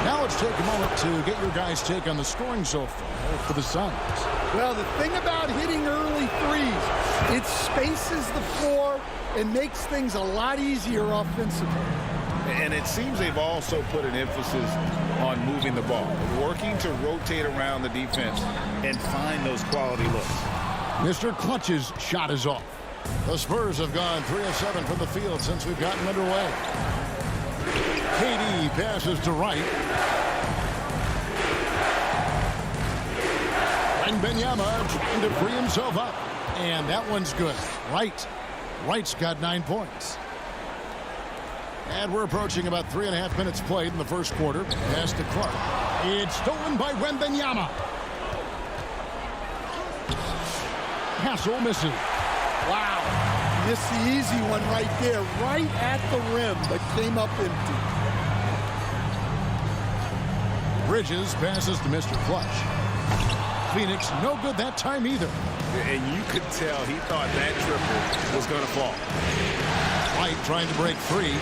Now let's take a moment to get your guys' take on the scoring so far for the Suns. Well, the thing about hitting early threes, it spaces the floor and makes things a lot easier offensively. And it seems they've also put an emphasis on moving the ball, working to rotate around the defense and find those quality looks. Mr. Clutch's shot is off. The Spurs have gone 3 of 7 from the field since we've gotten underway. KD passes to Wright. And Benyama trying to free himself up. And that one's good. Wright's got 9 points. And we're approaching about 3.5 minutes played in the first quarter. Pass to Clark. It's stolen by Wembanyama. Hassel misses. Wow. Missed the easy one right there, right at the rim, but came up empty. Bridges passes to Mr. Clutch. Phoenix no good that time either. And you could tell he thought that triple was going to fall. White trying to break free.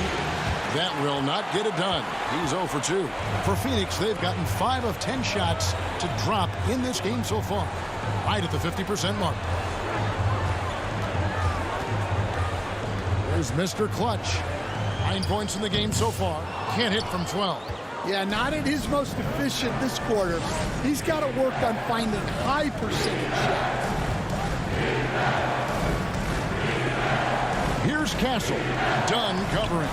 That will not get it done. He's 0 for 2. For Phoenix, they've gotten 5 of 10 shots to drop in this game so far. Right at the 50% mark. There's Mr. Clutch. 9 points in the game so far. Can't hit from 12. Yeah, not at his most efficient this quarter. He's got to work on finding high percentage shots. Here's Castle. Dunn covering.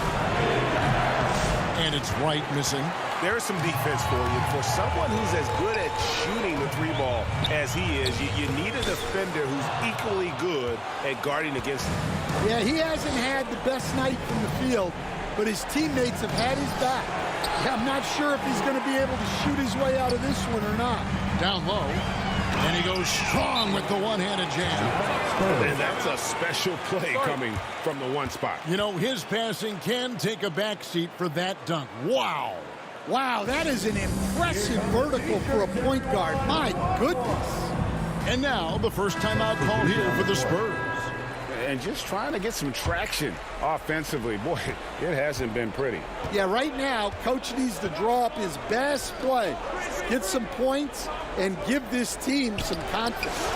And it's Wright missing. There's some defense for you. For someone who's as good at shooting the 3-ball as he is, you need a defender who's equally good at guarding against him. Yeah, he hasn't had the best night from the field, but his teammates have had his back. Yeah, I'm not sure if he's going to be able to shoot his way out of this one or not. Down low. And he goes strong with the one-handed jam. And that's a special play coming from the one spot. You know, his passing can take a backseat for that dunk. Wow. Wow, that is an impressive vertical for a point guard. My goodness. And now the first timeout called here for the Spurs. And just trying to get some traction offensively. Boy, it hasn't been pretty. Yeah, right now, Coach needs to draw up his best play. Get some points and give this team some confidence.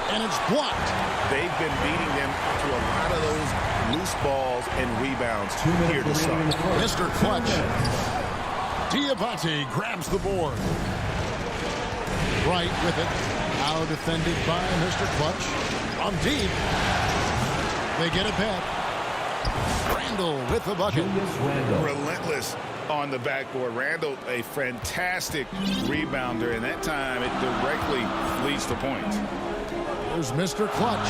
And it's blocked. They've been beating them to a lot of those loose balls and rebounds here to start. Mr. Clutch. Diabate grabs the board. Right with it. Now defended by Mr. Clutch. From deep. They get it back. Randall with the bucket. Relentless on the backboard. Randall, a fantastic rebounder, and that time it directly leads to points. There's Mr. Clutch.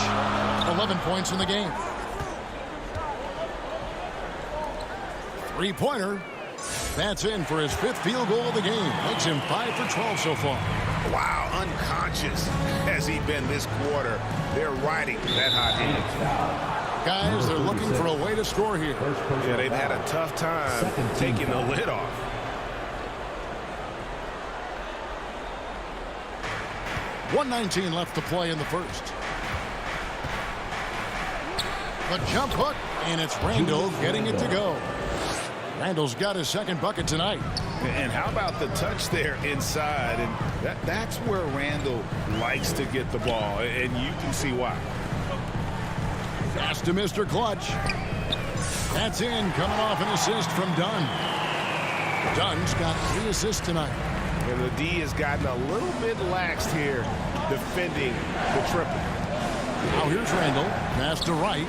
11 points in the game. 3-pointer. That's in for his 5th field goal of the game. Makes him 5 for 12 so far. Wow, unconscious has he been this quarter. They're riding that hot hand. Guys, they're looking for a way to score here. Yeah, they've had a tough time taking the lid off. .119 left to play in the first. The jump hook, and it's Randall getting it to go. Randall's got his 2nd bucket tonight. And how about the touch there inside? And that's where Randall likes to get the ball, and you can see why. Pass to Mr. Clutch. That's in, coming off an assist from Dunn. Dunn's got 3 assists tonight. And the D has gotten a little bit laxed here defending the triple. Now here's Randall. Pass to Wright.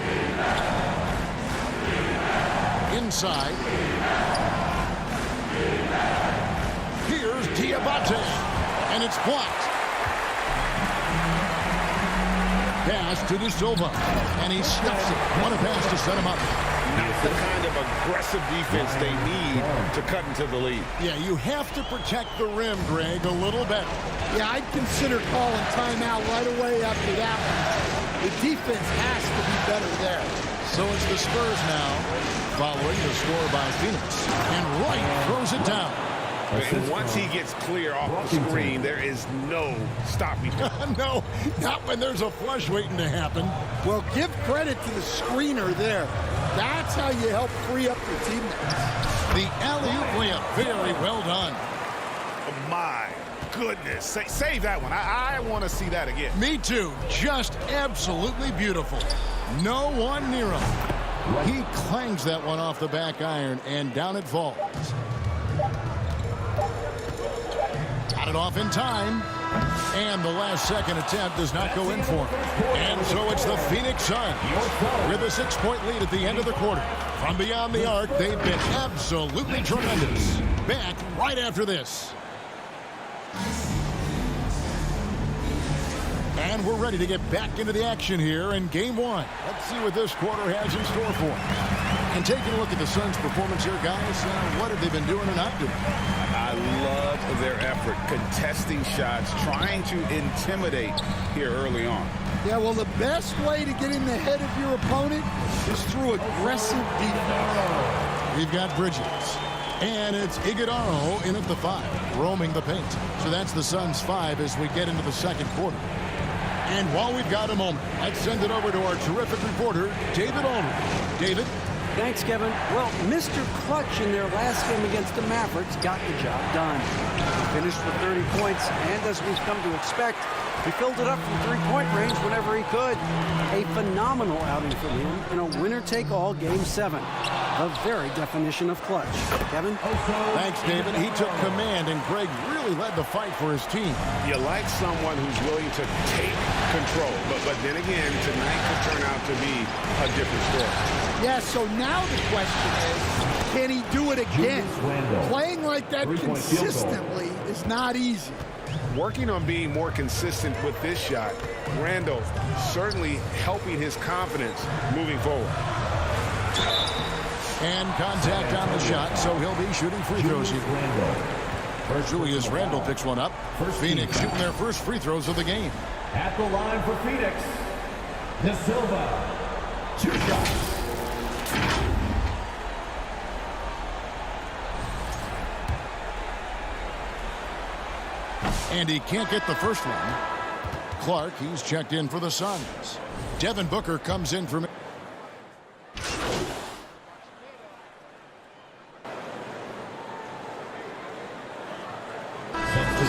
Inside. Here's Diabate. And it's blocked. Pass to De Silva. And he stops it. What a pass to set him up. Not the kind of aggressive defense they need to cut into the lead. Yeah, you have to protect the rim, Greg, a little better. Yeah, I'd consider calling timeout right away after that one. The defense has to be better there. So it's the Spurs now, following the score by Phoenix. And Wright throws it down. And once he gets clear off the screen, there is no stopping him. No, not when there's a flush waiting to happen. Well, give credit to the screener there. That's how you help free up your teammates. The alley-oop layup, very well done. Oh my goodness. Save that one. I want to see that again. Me too. Just absolutely beautiful. No one near him. He clangs that one off the back iron, and down it falls. Got it off in time. And the last second attempt does not go in for him. And so it's the Phoenix Suns with a 6-point lead at the end of the quarter. From beyond the arc, they've been absolutely tremendous. Back right after this. And we're ready to get back into the action here in Game 1. Let's see what this quarter has in store for them. And taking a look at the Suns' performance here, guys, what have they been doing or not doing? I love their effort, contesting shots, trying to intimidate here early on. Yeah, well, the best way to get in the head of your opponent is through aggressive defense. We've got Bridges. And it's Iguodala in at the 5, roaming the paint. So that's the Suns' 5 as we get into the second quarter. And while we've got a moment, let's send it over to our terrific reporter, David Aldridge. David? Thanks, Kevin. Well, Mr. Clutch in their last game against the Mavericks got the job done. He finished with 30 points, and as we've come to expect, he filled it up from three-point range whenever he could. A phenomenal outing from him in a winner-take-all Game 7. The very definition of clutch. Kevin? Thanks, David. He took command, and Greg really led the fight for his team. You like someone who's willing to take control, but then again, tonight could turn out to be a different story. Yeah, so now the question is, can he do it again? Playing like that consistently is not easy. Working on being more consistent with this shot, Randall certainly helping his confidence moving forward. And contact on the shot, so he'll be shooting free throws here. Julius Randle picks one up. Phoenix shooting their first free throws of the game. At the line for Phoenix, De Silva. 2 shots. And he can't get the first one. Clark, he's checked in for the Suns. Devin Booker comes in for...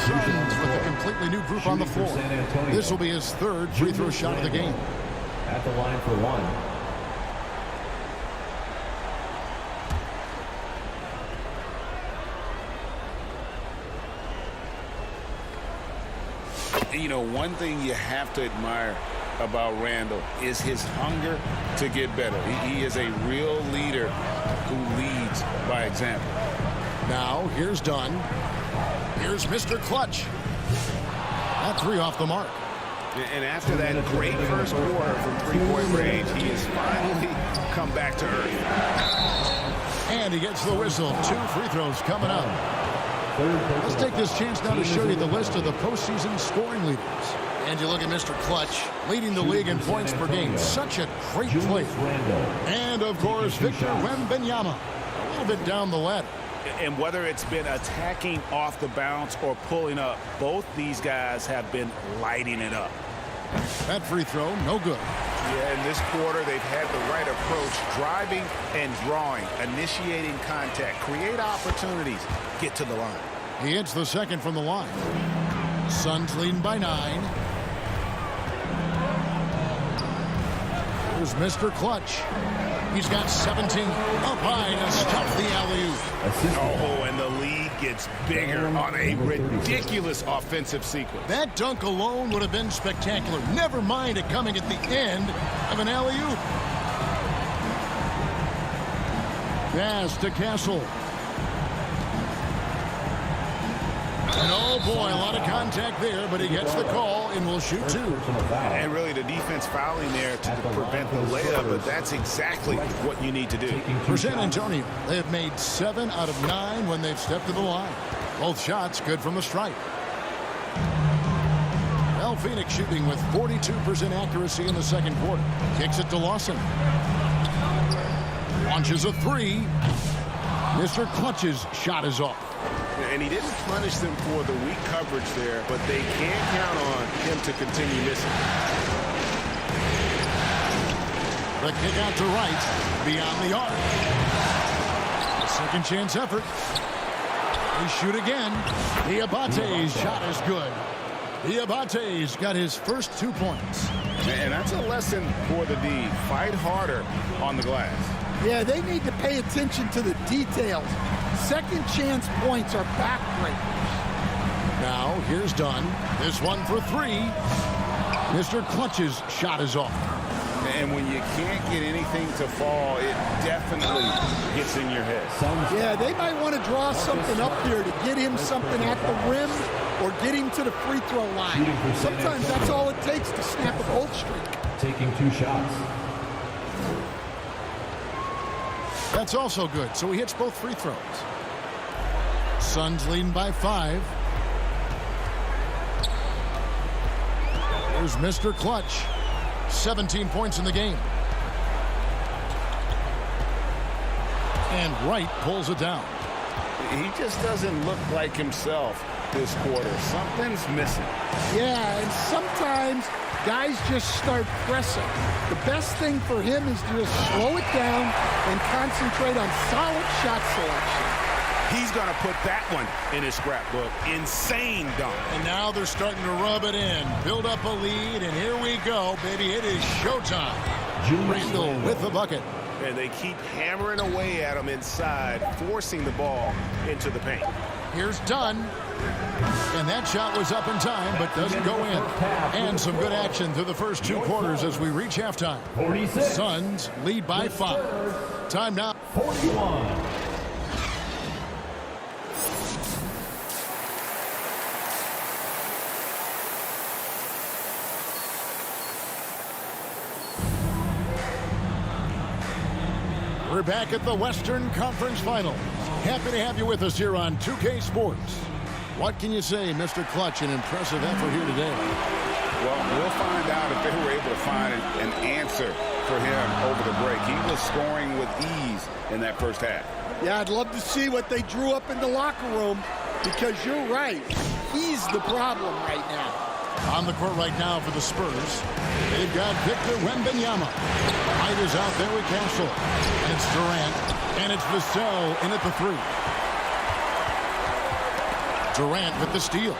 Suns with a completely new group on the floor. This will be his 3rd free throw shot of the game. At the line for 1. You know, one thing you have to admire about Randall is his hunger to get better. He is a real leader who leads by example. Now, here's Dunn. Here's Mr. Clutch. That 3 off the mark. And after that great first quarter from three-point range, he has finally come back to earth. And he gets the whistle. 2 free throws coming up. Let's take this chance now to show you the list of the postseason scoring leaders. And you look at Mr. Clutch, leading the league in points per game. Such a great player. And, of course, Victor Wembanyama, a little bit down the ladder. And whether it's been attacking off the bounce or pulling up, both these guys have been lighting it up. That free throw, no good. Yeah, in this quarter, they've had the right approach, driving and drawing, initiating contact, create opportunities, get to the line. He hits the second from the line. Suns leading by 9. Here's Mr. Clutch. He's got 17. Up high to stop the alley-oop. Oh, and the lead gets bigger on a ridiculous offensive sequence. That dunk alone would have been spectacular. Never mind it coming at the end of an alley-oop. Pass to Castle. And oh boy, a lot of contact there, but he gets the call and will shoot 2. And really the defense fouling there to prevent the layup, but that's exactly what you need to do. For San Antonio, they have made 7 out of 9 when they've stepped to the line. Both shots good from the stripe. Well, Phoenix shooting with 42% accuracy in the second quarter. Kicks it to Lawson. Launches a 3. Mr. Clutch's shot is off. And he didn't punish them for the weak coverage there, but they can't count on him to continue missing. The kick out to right, beyond the arc. Second chance effort. They shoot again. Diabate's shot is good. Diabate's got his first 2 points. And that's a lesson for the D. Fight harder on the glass. Yeah, they need to pay attention to the details. Second chance points are backbreakers. Now, here's Dunn. This one for three. Mr. Clutch's shot is off. And when you can't get anything to fall, it definitely gets in your head. Yeah, they might want to draw something up here to get him something at the rim or get him to the free throw line. Sometimes that's all it takes to snap a cold streak. Taking 2 shots. That's also good, so he hits both free throws. Suns leading by 5. Here's Mr. Clutch. 17 points in the game. And Wright pulls it down. He just doesn't look like himself this quarter. Something's missing. Yeah, and sometimes guys just start pressing. The best thing for him is to just slow it down and concentrate on solid shot selection. He's going to put that one in his scrapbook. Insane dunk. And now they're starting to rub it in. Build up a lead, and here we go, baby. It is showtime. Randall with the bucket. And they keep hammering away at him inside, forcing the ball into the paint. Here's Dunn. And that shot was up in time, but doesn't go in. And some good action through the first 2 quarters as we reach halftime. 46. Suns lead by 5. Time now. 41. We're back at the Western Conference Finals. Happy to have you with us here on 2K Sports. What can you say, Mr. Clutch? An impressive effort here today. Well, we'll find out if they were able to find an answer for him over the break. He was scoring with ease in that first half. Yeah, I'd love to see what they drew up in the locker room because you're right. He's the problem right now. On the court right now for the Spurs, they've got Victor Wembanyama. Height is out there with Castle. It's Durant, and it's Vassell in at the 3. Durant with the steal.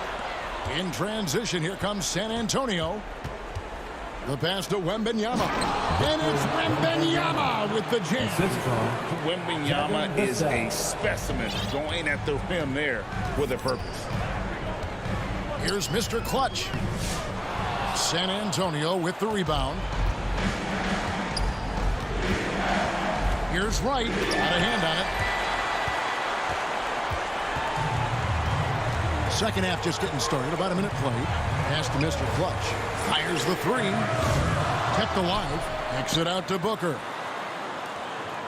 In transition, here comes San Antonio. The pass to Wembanyama. And it's Wembanyama with the jam. Wembanyama is a specimen going at the rim there with a purpose. Here's Mr. Clutch. San Antonio with the rebound. Here's Wright. Got a hand on it. Second half just getting started. About a minute played. Pass to Mr. Clutch. Fires the 3. Kept alive. Exit out to Booker.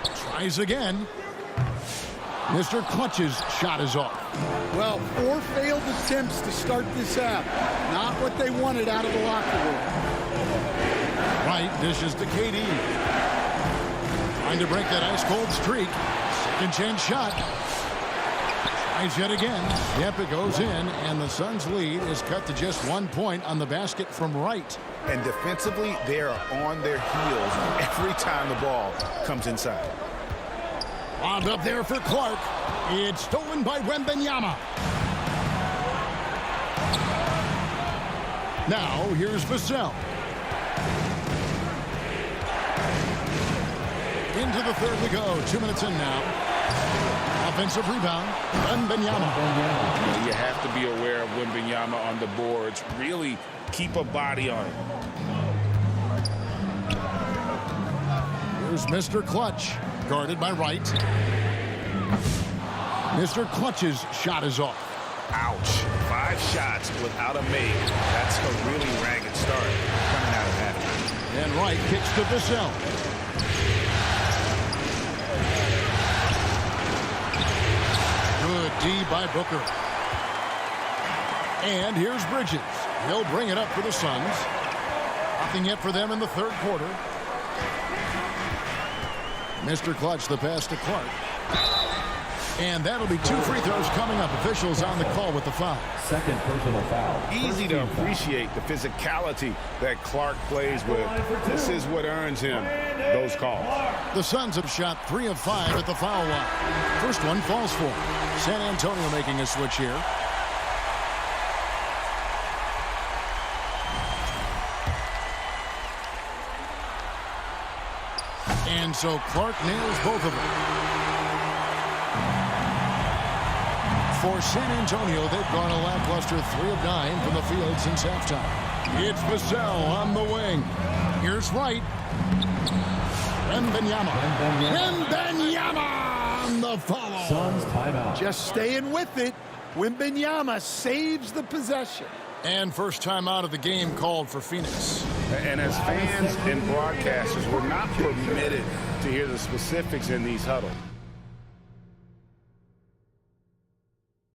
Tries again. Mr. Clutch's shot is off. Well, 4 failed attempts to start this half. Not what they wanted out of the locker room. Wright dishes to KD. Trying to break that ice-cold streak. Second chance shot. Tries yet again. Yep, it goes in, and the Suns' lead is cut to just 1 point on the basket from Wright. And defensively, they are on their heels every time the ball comes inside. Wound up there for Clark. It's stolen by Wembanyama. Now, here's Vassell. Into the third we go. 2 minutes in now. Offensive rebound. Wembanyama. You have to be aware of Wembanyama on the boards. Really keep a body on it. Here's Mr. Clutch. Guarded by Wright. Mr. Clutch's shot is off. Ouch. 5 shots without a make. That's a really ragged start coming out of halftime. And Wright kicks to Vassell. Good D by Booker. And here's Bridges. He'll bring it up for the Suns. Nothing yet for them in the third quarter. Mr. Clutch, the pass to Clark. And that'll be 2 free throws coming up. Officials on the call with the foul. Second personal foul. Easy to appreciate the physicality that Clark plays with. This is what earns him those calls. The Suns have shot 3 of 5 at the foul line. First one falls for them. San Antonio making a switch here. And so Clark nails both of them. For San Antonio, they've gone a lackluster 3 of 9 from the field since halftime. It's Vassell on the wing. Here's Wright. Wembanyama on the follow. Suns timeout. Just staying with it. Wembanyama saves the possession. And first time out of the game called for Phoenix. And as fans and broadcasters, we're not permitted to hear the specifics in these huddles.